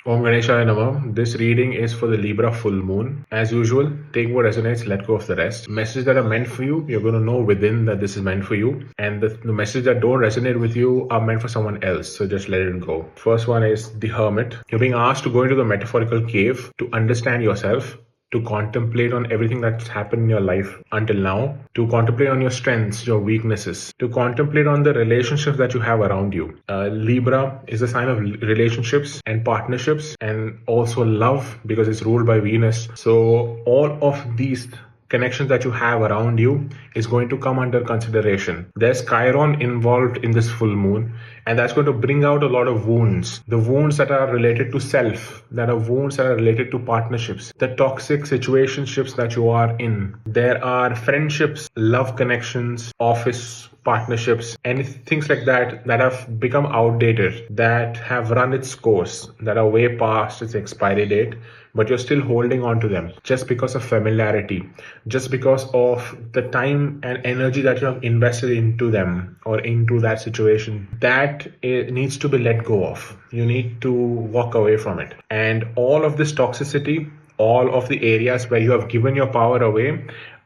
Om Ganeshaya Namah. This reading is for the Libra Full Moon. As usual, take what resonates, let go of the rest. Messages that are meant for you, you're going to know within that this is meant for you. And the messages that don't resonate with you are meant for someone else. So just let it go. First one is the Hermit. You're being asked to go into the metaphorical cave to understand yourself, to contemplate on everything that's happened in your life until now, to contemplate on your strengths, your weaknesses, to contemplate on the relationships that you have around you. Libra is a sign of relationships and partnerships and also love because it's ruled by Venus. So all of these connections that you have around you is going to come under consideration. There's Chiron involved in this full moon, and that's going to bring out a lot of wounds. The wounds that are related to self, that are wounds that are related to partnerships, the toxic situationships that you are in. There are friendships, love connections, office partnerships, and things like that that have become outdated, that have run its course, that are way past its expiry date, but you're still holding on to them just because of familiarity, just because of the time and energy that you have invested into them or into that situation. That it needs to be let go of. You need to walk away from it. And all of this toxicity, all of the areas where you have given your power away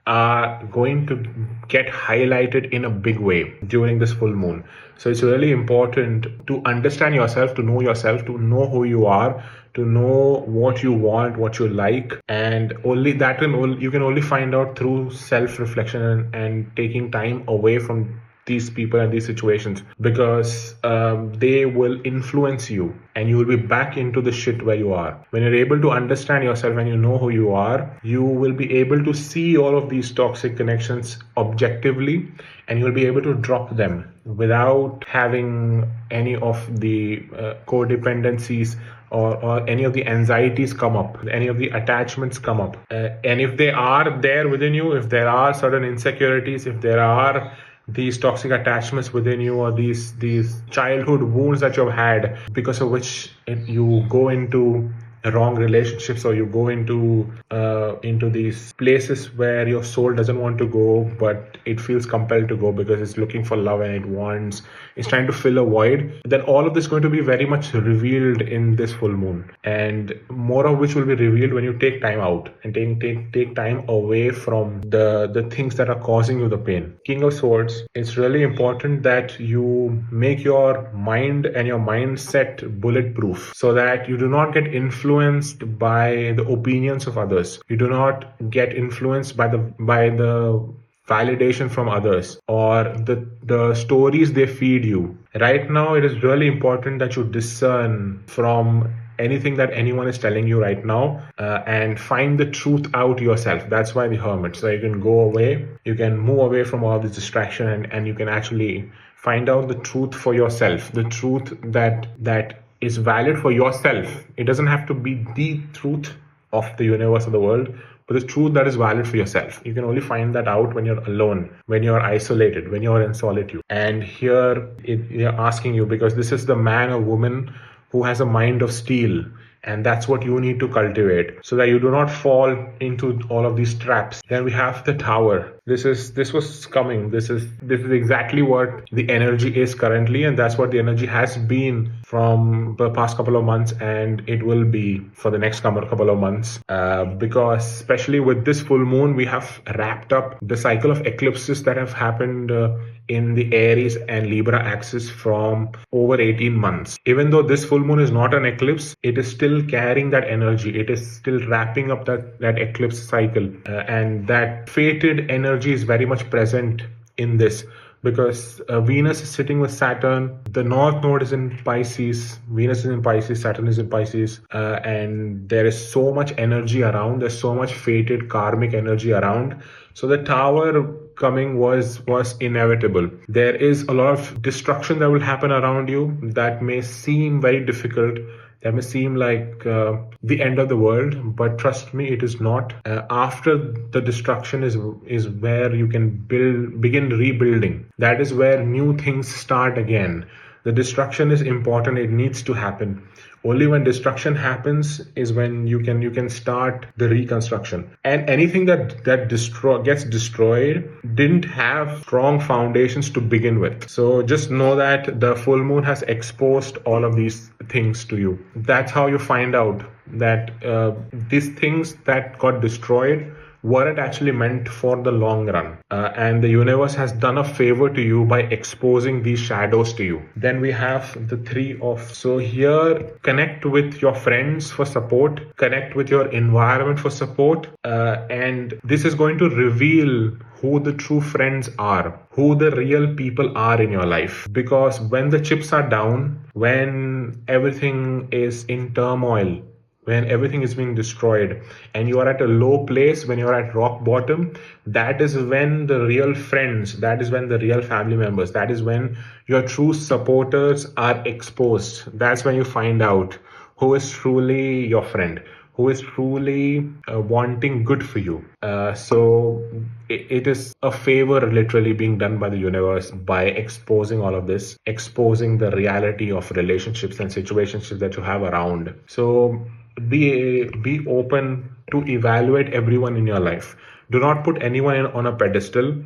are going to get highlighted in a big way during this full moon. So it's really important to understand yourself, to know who you are, to know what you want, what you like, and only that you can only find out through self-reflection and taking time away from these people and these situations, because they will influence you and you will be back into the shit where you are. When you're able to understand yourself and you know who you are, you will be able to see all of these toxic connections objectively, and you'll be able to drop them without having any of the codependencies or any of the anxieties come up, any of the attachments come up. And if they are there within you, if there are certain insecurities, if there are these toxic attachments within you, or these childhood wounds that you've had because of which you go into wrong relationships, or you go into these places where your soul doesn't want to go, but it feels compelled to go because it's looking for love and it's trying to fill a void, then all of this is going to be very much revealed in this full moon, and more of which will be revealed when you take time out and take time away from the things that are causing you the pain. King of Swords, it's really important that you make your mind and your mindset bulletproof, so that you do not get influenced by the opinions of others. You do not get influenced by the validation from others or the stories they feed you. Right now, it is really important that you discern from anything that anyone is telling you right now and find the truth out yourself. That's why the Hermit. So you can go away, you can move away from all this distraction, and you can actually find out the truth for yourself, the truth that is valid for yourself. It doesn't have to be the truth of the universe or the world, but the truth that is valid for yourself. You can only find that out when you're alone, when you're isolated, when you're in solitude. And here they're asking you, because this is the man or woman who has a mind of steel, and that's what you need to cultivate so that you do not fall into all of these traps. Then we have the Tower. This was coming. This is exactly what the energy is currently, and that's what the energy has been from the past couple of months, and it will be for the next couple of months. Because especially with this full moon, we have wrapped up the cycle of eclipses that have happened in the Aries and Libra axis from over 18 months. Even though this full moon is not an eclipse, it is still carrying that energy. It is still wrapping up that eclipse cycle, and that fated energy is very much present in this, because Venus is sitting with Saturn. The North Node is in Pisces. Venus is in Pisces. Saturn is in Pisces. And there is so much energy around. There's so much fated karmic energy around. So the Tower coming was inevitable. There is a lot of destruction that will happen around you that may seem very difficult. That may seem like the end of the world, but trust me, it is not. After the destruction is where you can begin rebuilding. That is where new things start again. The destruction is important. It needs to happen. Only when destruction happens is when you can start the reconstruction. And anything that gets destroyed didn't have strong foundations to begin with. So just know that the full moon has exposed all of these things to you. That's how you find out that these things that got destroyed weren't actually meant for the long run. And the universe has done a favor to you by exposing these shadows to you. Then we have the three of. So here, connect with your friends for support, connect with your environment for support. And this is going to reveal who the true friends are, who the real people are in your life. Because when the chips are down, when everything is in turmoil, when everything is being destroyed and you are at a low place, when you're at rock bottom, that is when the real friends, that is when the real family members, that is when your true supporters are exposed. That's when you find out who is truly your friend, who is truly wanting good for you. So it is a favor literally being done by the universe by exposing all of this, exposing the reality of relationships and situationships that you have around. So be open to evaluate everyone in your life. Do not put anyone on a pedestal,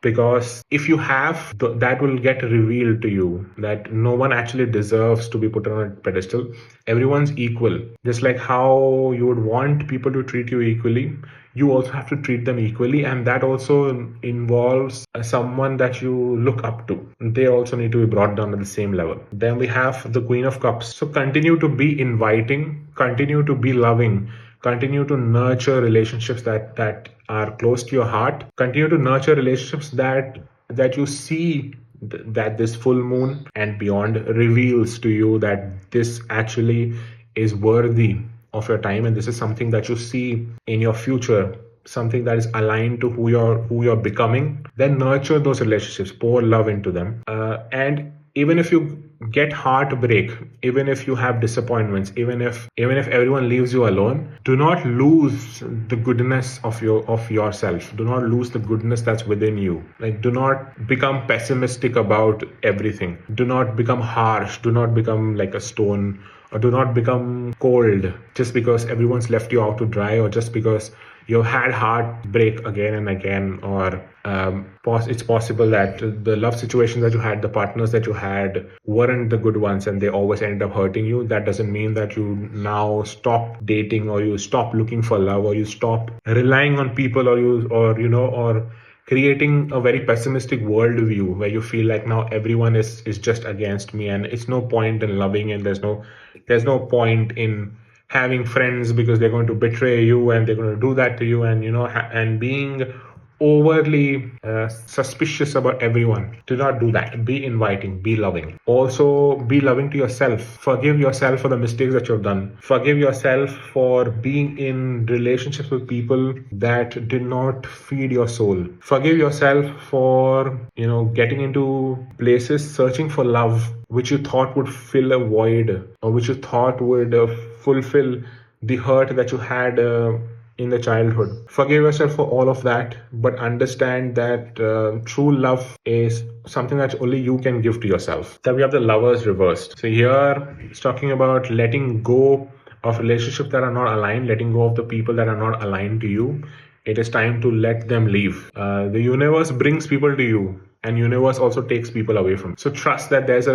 because if you have, that will get revealed to you that no one actually deserves to be put on a pedestal. Everyone's equal. Just like how you would want people to treat you equally, you also have to treat them equally, and that also involves someone that you look up to. They also need to be brought down to the same level. Then we have the Queen of Cups. So continue to be inviting, continue to be loving, continue to nurture relationships that are close to your heart, continue to nurture relationships that you see that this full moon and beyond reveals to you that this actually is worthy of your time, and this is something that you see in your future, something that is aligned to who you're becoming. Then nurture those relationships, pour love into them, and even if you get heartbreak, even if you have disappointments, even if everyone leaves you alone, do not lose the goodness of yourself. Do not lose the goodness that's within you. Like, do not become pessimistic about everything. Do not become harsh. Do not become like a stone, or do not become cold just because everyone's left you out to dry, or just because you've had heartbreak again and again, or it's possible that the love situations that you had, the partners that you had, weren't the good ones and they always ended up hurting you. That doesn't mean that you now stop dating, or you stop looking for love, or you stop relying on people, or creating a very pessimistic worldview where you feel like now everyone is just against me, and it's no point in loving, and there's no point in having friends because they're going to betray you and they're going to do that to you, and and being overly suspicious about everyone. Do not do that. Be inviting, be loving. Also be loving to yourself. Forgive yourself for the mistakes that you've done. Forgive yourself for being in relationships with people that did not feed your soul. Forgive yourself for getting into places searching for love which you thought would fill a void, or which you thought would fulfill the hurt that you had in the childhood. Forgive yourself for all of that, but understand that true love is something that only you can give to yourself. Then we have the Lovers reversed. So here it's talking about letting go of relationships that are not aligned, letting go of the people that are not aligned to you. It is time to let them leave. The universe brings people to you, and universe also takes people away from you. So trust that there's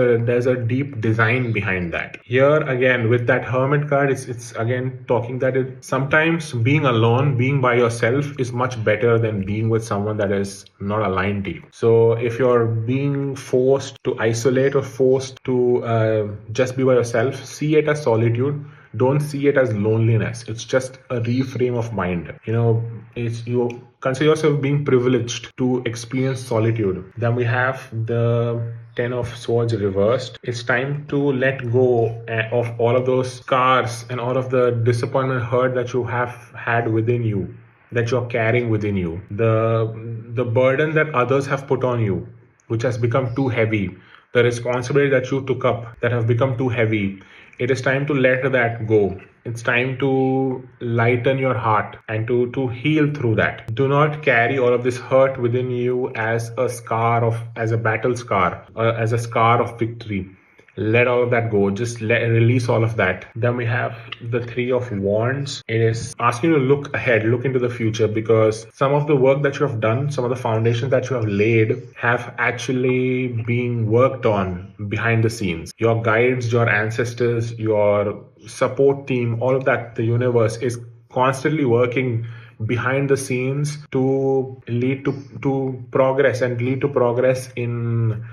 a deep design behind that. Here again with that Hermit card, it's again talking that sometimes being alone, being by yourself is much better than being with someone that is not aligned to you. So if you're being forced to isolate or forced to just be by yourself, see it as solitude. Don't see it as loneliness. It's just a reframe of mind. You consider yourself being privileged to experience solitude. Then we have the Ten of Swords reversed. It's time to let go of all of those scars and all of the disappointment, hurt that you have had within you, that you're carrying within you. The burden that others have put on you, which has become too heavy. The responsibility that you took up that have become too heavy. It is time to let that go. It's time to lighten your heart and to heal through that. Do not carry all of this hurt within you as a scar of, as a battle scar, or as a scar of victory. Let all of that go. Just release all of that. Then we have the Three of Wands. It is asking you to look ahead, look into the future, because some of the work that you have done, some of the foundations that you have laid have actually been worked on behind the scenes. Your guides, your ancestors, your support team, all of that, the universe is constantly working behind the scenes to lead to progress, and lead to progress in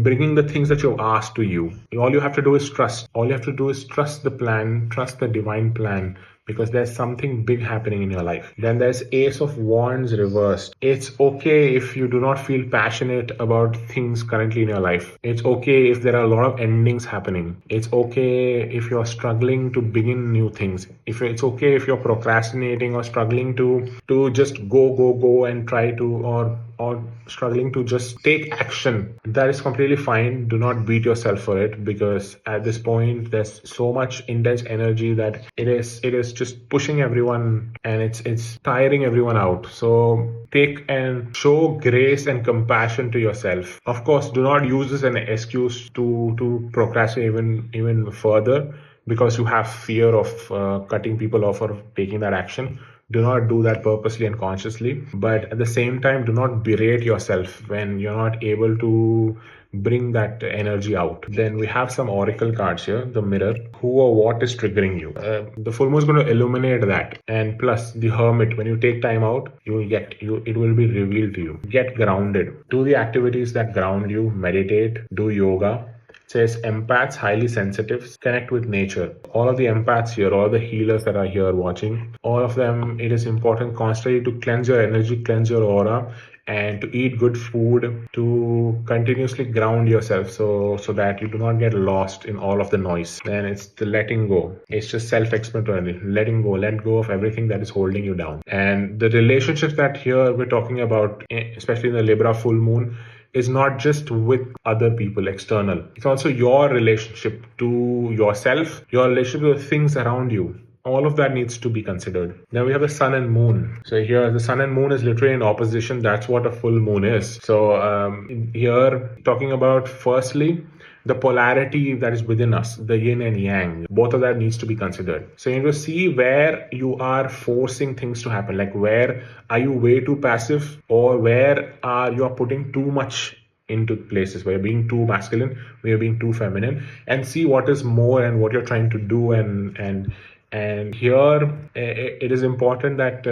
bringing the things that you've asked to you. All you have to do is trust. All you have to do is trust the plan, trust the divine plan, because there's something big happening in your life. Then there's Ace of Wands reversed. It's okay if you do not feel passionate about things currently in your life. It's okay if there are a lot of endings happening. It's okay if you're struggling to begin new things. It's okay if you're procrastinating or struggling to just go and try to, or struggling to just take action. That is completely fine. Do not beat yourself for it, because at this point there's so much intense energy that it is just pushing everyone, and it's tiring everyone out. So take and show grace and compassion to yourself. Of course, do not use this as an excuse to procrastinate even further, because you have fear of cutting people off or taking that action. Do not do that purposely and consciously, but at the same time, do not berate yourself when you're not able to bring that energy out. Then we have some oracle cards here. The Mirror. Who or what is triggering you? The full moon is going to illuminate that. And plus the Hermit. When you take time out, it will be revealed to you. Get grounded. Do the activities that ground you. Meditate. Do yoga. Says empaths, highly sensitive, connect with nature. All of the empaths here, all the healers that are here watching, all of them, it is important constantly to cleanse your energy, cleanse your aura, and to eat good food, to continuously ground yourself so that you do not get lost in all of the noise. Then it's the letting go. It's just self-explanatory. Letting go, let go of everything that is holding you down. And the relationships that here we're talking about, especially in the Libra full moon, is not just with other people, external. It's also your relationship to yourself, your relationship to the things around you. All of that needs to be considered. Then we have the sun and moon. So here the sun and moon is literally in opposition. That's what a full moon is. So here talking about firstly the polarity that is within us, the yin and yang. Both of that needs to be considered. So you need to see where you are forcing things to happen. Like where are you way too passive, or where are you are putting too much into places where you're being too masculine, where you're being too feminine, and see what is more and what you're trying to do. And here it is important that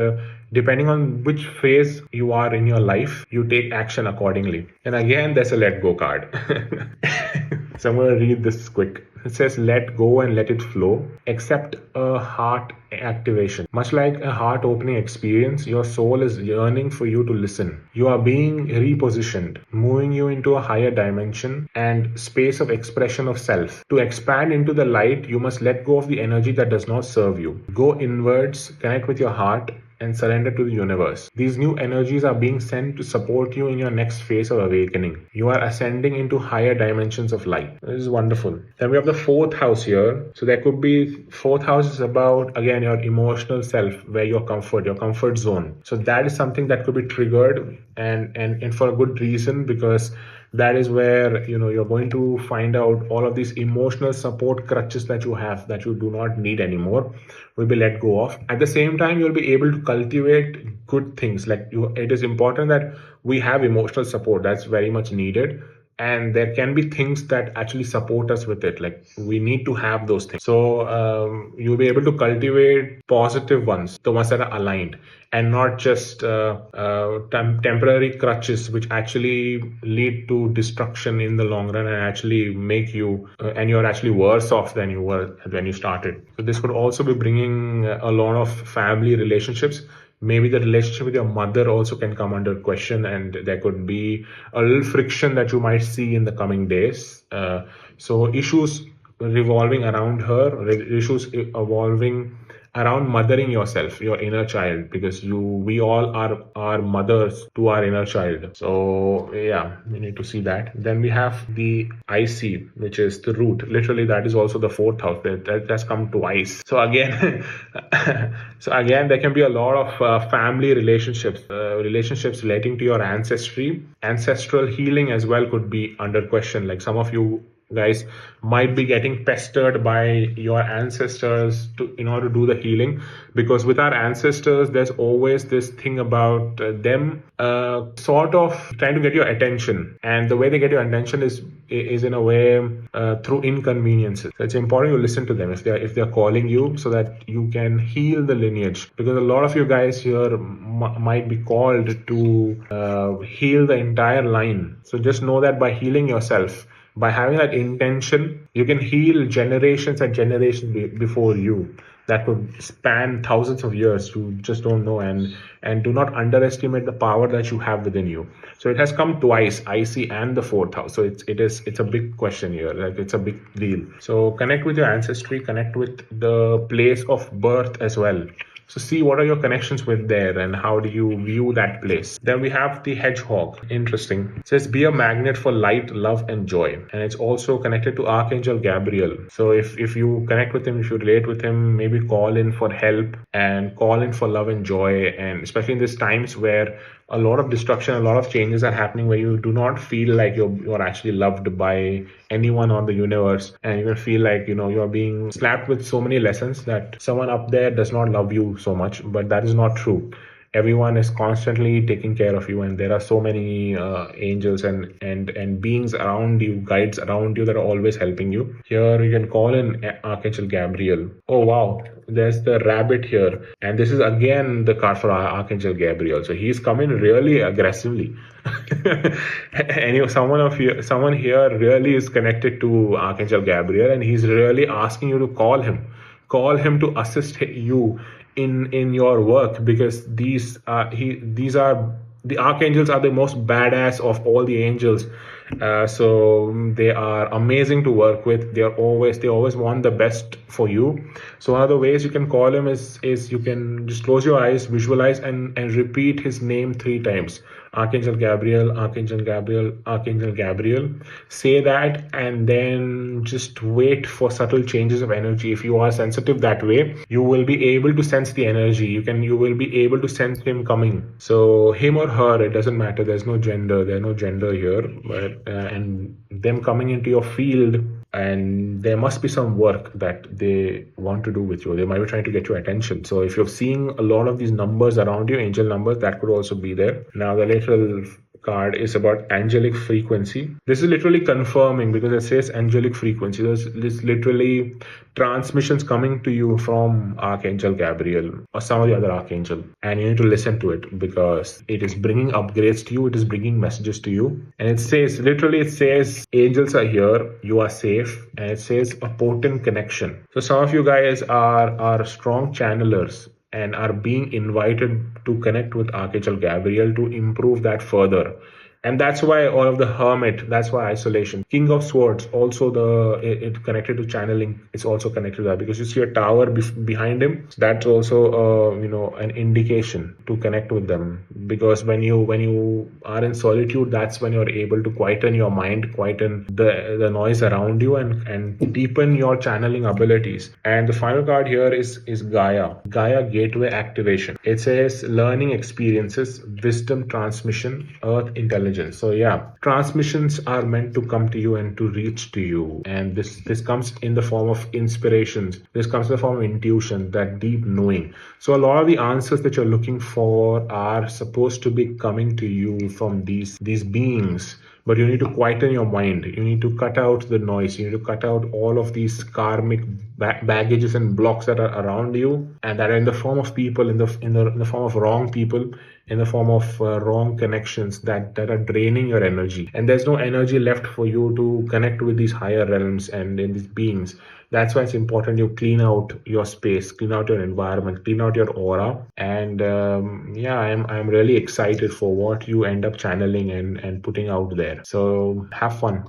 depending on which phase you are in your life, you take action accordingly. And again, there's a let go card. So I'm going to read this quick. It says, let go and let it flow. Accept a heart activation. Much like a heart opening experience, your soul is yearning for you to listen. You are being repositioned, moving you into a higher dimension and space of expression of self. To expand into the light, you must let go of the energy that does not serve you. Go inwards, connect with your heart, and surrender to the universe. These new energies are being sent to support you in your next phase of awakening. You are ascending into higher dimensions of light. This is wonderful. Then we have the fourth house here. So there could be, fourth house is about, again, your emotional self, where your comfort zone. So that is something that could be triggered, and for a good reason, because that is where you're going to find out all of these emotional support crutches that you have, that you do not need anymore, will be let go of. At the same time, you'll be able to cultivate good things. It is important that we have emotional support. That's very much needed. And there can be things that actually support us with it. Like we need to have those things. So you'll be able to cultivate positive ones, the ones that are aligned, and not just temporary crutches, which actually lead to destruction in the long run and actually make you, and you're actually worse off than you were when you started. So this could also be bringing a lot of family relationships. Maybe the relationship with your mother also can come under question, and there could be a little friction that you might see in the coming days. So issues revolving around her, issues evolving around mothering yourself, your inner child, because we all are mothers to our inner child. So yeah, we need to see that. Then we have the IC, which is the root. Literally, that is also the fourth house. That's come twice. So again, there can be a lot of family relationships, relationships relating to your ancestry. Ancestral healing as well could be under question. Like some of you guys might be getting pestered by your ancestors in order to do the healing, because with our ancestors there's always this thing about them sort of trying to get your attention, and the way they get your attention is in a way through inconveniences. So it's important to listen to them if they're calling you, so that you can heal the lineage, because a lot of you guys here might be called to heal the entire line. So just know that by healing yourself, by having that intention, you can heal generations and generations before you. That could span thousands of years. You just don't know, and do not underestimate the power that you have within you. So it has come twice, IC and the fourth house. So it's a big question here. Like it's a big deal. So connect with your ancestry, connect with the place of birth as well. So see what are your connections with there and how do you view that place. Then we have the hedgehog. Interesting. It says be a magnet for light, love, and joy. And it's also connected to Archangel Gabriel. So if you connect with him, if you relate with him, maybe call in for help and call in for love and joy. And especially in these times where a lot of destruction, a lot of changes are happening, where you do not feel like you're actually loved by anyone on the universe, and you feel like you're being slapped with so many lessons that someone up there does not love you so much. But that is not true. Everyone is constantly taking care of you, and there are so many angels and beings around you, guides around you, that are always helping you. Here you can call in Archangel Gabriel. Oh wow, there's the rabbit here, and this is again the card for Archangel Gabriel. So he's coming really aggressively. Anyway, someone here really is connected to Archangel Gabriel, and he's really asking you to call him to assist you in your work, because these are the archangels are the most badass of all the angels. So they are amazing to work with. They always want the best for you. So one of the ways you can call him is you can just close your eyes, visualize, and repeat his name 3 times. Archangel Gabriel, Archangel Gabriel, Archangel Gabriel. Say that and then just wait for subtle changes of energy. If you are sensitive that way, you will be able to sense the energy. You will be able to sense him coming. So him or her, it doesn't matter. There's no gender. There's no gender here. But and them coming into your field, and there must be some work that they want to do with you. They might be trying to get your attention. So if you're seeing a lot of these numbers around you, angel numbers, that could also be there. Now the lateral card is about angelic frequency. This is literally confirming, because it says angelic frequency. There's literally transmissions coming to you from Archangel Gabriel or some of the other archangel, and you need to listen to it, because it is bringing upgrades to you. It is bringing messages to you, and it says angels are here, you are safe, and it says a potent connection. So some of you guys are strong channelers and are being invited to connect with Archangel Gabriel to improve that further. And that's why all of the hermit, that's why isolation. King of Swords, also it connected to channeling. It's also connected to that, because you see a tower behind him. So that's also an indication to connect with them. Because when you are in solitude, that's when you're able to quieten your mind, quieten the noise around you, and deepen your channeling abilities. And the final card here is Gaia. Gaia Gateway Activation. It says learning experiences, wisdom transmission, earth intelligence. So yeah, transmissions are meant to come to you and to reach to you, and this comes in the form of inspirations. This comes in the form of intuition, that deep knowing. So a lot of the answers that you're looking for are supposed to be coming to you from these beings. But you need to quieten your mind. You need to cut out the noise. You need to cut out all of these karmic baggages and blocks that are around you, and that are in the form of people, in the form of wrong people, in the form of wrong connections that are draining your energy. And there's no energy left for you to connect with these higher realms and in these beings. That's why it's important you clean out your space, clean out your environment, clean out your aura. And I'm really excited for what you end up channeling and putting out there. So have fun.